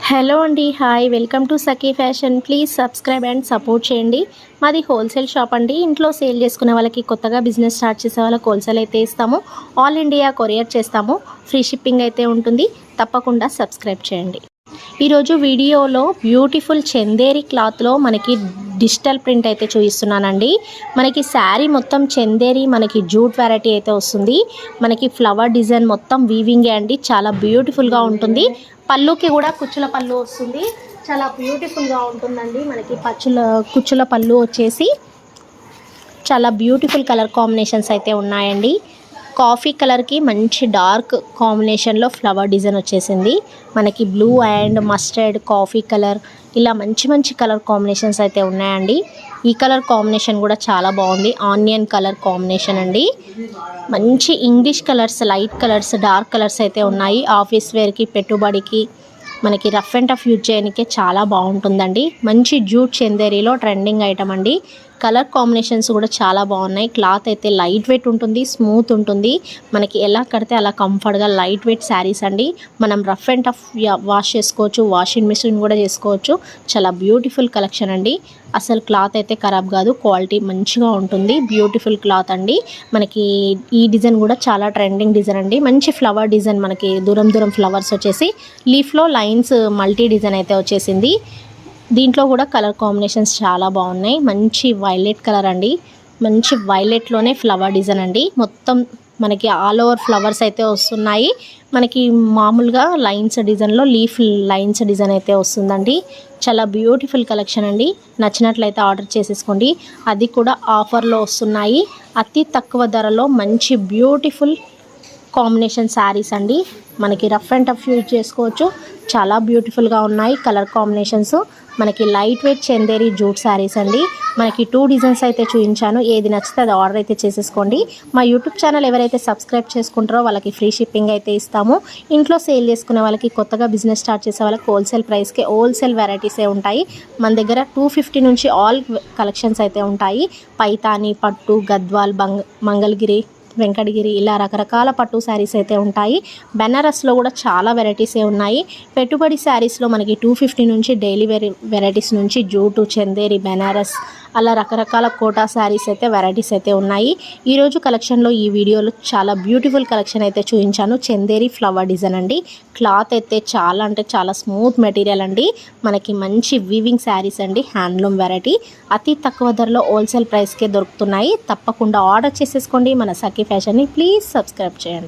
Hello అండి, hi, welcome to Sakhi fashion. Please subscribe and support చేయండి. మాది wholesale shop అండి. ఇంట్లో సేల్ చేసుకునే వాళ్ళకి, కొత్తగా బిజినెస్ స్టార్ట్ చేసే వాళ్ళకి హోల్సేల్ అయితే ఇస్తాము. ఆల్ ఇండియా కొరియర్ చేస్తాము. ఫ్రీ షిప్పింగ్ అయితే ఉంటుంది. తప్పకుండా సబ్స్క్రైబ్ చేయండి. ఈరోజు వీడియోలో బ్యూటిఫుల్ చందేరి క్లాత్లో మనకి డిజిటల్ ప్రింట్ అయితే చూపిస్తున్నానండి. మనకి శారీ మొత్తం చందేరి, మనకి జూట్ వెరైటీ అయితే వస్తుంది. మనకి ఫ్లవర్ డిజైన్ మొత్తం వీవింగే అండి. చాలా బ్యూటిఫుల్గా ఉంటుంది. పళ్ళుకి కూడా కుచ్చుల పళ్ళు వస్తుంది. చాలా బ్యూటిఫుల్గా ఉంటుందండి. మనకి కుచ్చుల పళ్ళు వచ్చేసి చాలా బ్యూటిఫుల్ కలర్ కాంబినేషన్స్ అయితే ఉన్నాయండి. కాఫీ కలర్కి మంచి డార్క్ కాంబినేషన్లో ఫ్లవర్ డిజైన్ వచ్చేసింది. మనకి blue and mustard, coffee colour, ఇలా మంచి మంచి కలర్ కాంబినేషన్స్ అయితే ఉన్నాయండి. ఈ కలర్ కాంబినేషన్ కూడా చాలా బాగుంది. ఆనియన్ కలర్ కాంబినేషన్ అండి. మంచి English colours, light colours, dark colours అయితే ఉన్నాయి. ఆఫీస్ వేర్కి, పెట్టుబడికి, మనకి రఫ్ అండ్ టఫ్ యూజ్ చేయడానికి చాలా బాగుంటుందండి. మంచి జూట్ చందేరిలో ట్రెండింగ్ ఐటమ్ అండి. కలర్ కాంబినేషన్స్ కూడా చాలా బాగున్నాయి. క్లాత్ అయితే లైట్ వెయిట్ ఉంటుంది, స్మూత్ ఉంటుంది. మనకి ఎలా కడితే అలా కంఫర్ట్గా లైట్ వెయిట్ శారీస్ అండి. మనం రఫ్ అండ్ టఫ్ వాష్ చేసుకోవచ్చు, వాషింగ్ మిషన్ కూడా చేసుకోవచ్చు. చాలా బ్యూటిఫుల్ కలెక్షన్ అండి. అసలు క్లాత్ అయితే ఖరాబ్ కాదు, క్వాలిటీ మంచిగా ఉంటుంది. బ్యూటిఫుల్ క్లాత్ అండి. మనకి ఈ డిజైన్ కూడా చాలా ట్రెండింగ్ డిజైన్ అండి. మంచి ఫ్లవర్ డిజైన్, మనకి దూరం దూరం ఫ్లవర్స్ వచ్చేసి లీఫ్లో లైన్స్ మల్టీ డిజైన్ అయితే వచ్చేసింది. దీంట్లో కూడా కలర్ కాంబినేషన్స్ చాలా బాగున్నాయి. మంచి వైలెట్ కలర్ అండి. మంచి వైలెట్లోనే ఫ్లవర్ డిజైన్ అండి. మొత్తం మనకి ఆల్ ఓవర్ ఫ్లవర్స్ అయితే వస్తున్నాయి. మనకి మామూలుగా లైన్స్ డిజైన్లో లీఫ్ లైన్స్ డిజైన్ అయితే వస్తుందండి. చాలా బ్యూటిఫుల్ కలెక్షన్ అండి. నచ్చినట్లయితే ఆర్డర్ చేసేసుకోండి. అది కూడా ఆఫర్లో వస్తున్నాయి. అతి తక్కువ ధరలో మంచి బ్యూటిఫుల్ కాంబినేషన్ శారీస్ అండి. మనకి రఫ్ అండ్ టఫ్ యూజ్ చేసుకోవచ్చు. చాలా బ్యూటిఫుల్గా ఉన్నాయి కలర్ కాంబినేషన్స్. మనకి light weight Chanderi jute saris అండి. మనకి 2 డిజైన్స్ అయితే చూపించాను. ఏది నచ్చితే అది ఆర్డర్ అయితే చేసేసుకోండి. మా యూట్యూబ్ ఛానల్ ఎవరైతే సబ్స్క్రైబ్ చేసుకుంటారో వాళ్ళకి ఫ్రీ షిప్పింగ్ అయితే ఇస్తాము. ఇంట్లో సేల్ చేసుకునే వాళ్ళకి, కొత్తగా బిజినెస్ స్టార్ట్ చేసే వాళ్ళకి హోల్సేల్ ప్రైస్కే హోల్సేల్ వెరైటీసే ఉంటాయి. మన దగ్గర 250 నుంచి ఆల్ కలెక్షన్స్ అయితే ఉంటాయి. పైతాని, పట్టు, గద్వాల్, మంగళగిరి, వెంకటగిరి, ఇలా రకరకాల పట్టు శారీస్ అయితే ఉంటాయి. బెనారస్లో కూడా చాలా వెరైటీసే ఉన్నాయి. పెట్టుబడి శారీస్లో మనకి 250 నుంచి డైలీ వెరైటీస్ నుంచి జూటు, చందేరి, బెనారస్, అలా రకరకాల కోటా శారీస్ అయితే వెరైటీస్ అయితే ఉన్నాయి. ఈరోజు కలెక్షన్లో ఈ వీడియోలో చాలా బ్యూటిఫుల్ కలెక్షన్ అయితే చూపించాను. చందేరి ఫ్లవర్ డిజైన్ అండి. క్లాత్ అయితే చాలా అంటే చాలా స్మూత్ మెటీరియల్ అండి. మనకి మంచి వీవింగ్ శారీస్ అండి. Handloom variety. అతి తక్కువ ధరలో హోల్సేల్ ప్రైస్కే దొరుకుతున్నాయి. తప్పకుండా ఆర్డర్ చేసేసుకోండి. మన సఖీ ఫ్యాషన్ని ప్లీజ్ సబ్స్క్రైబ్ చేయండి.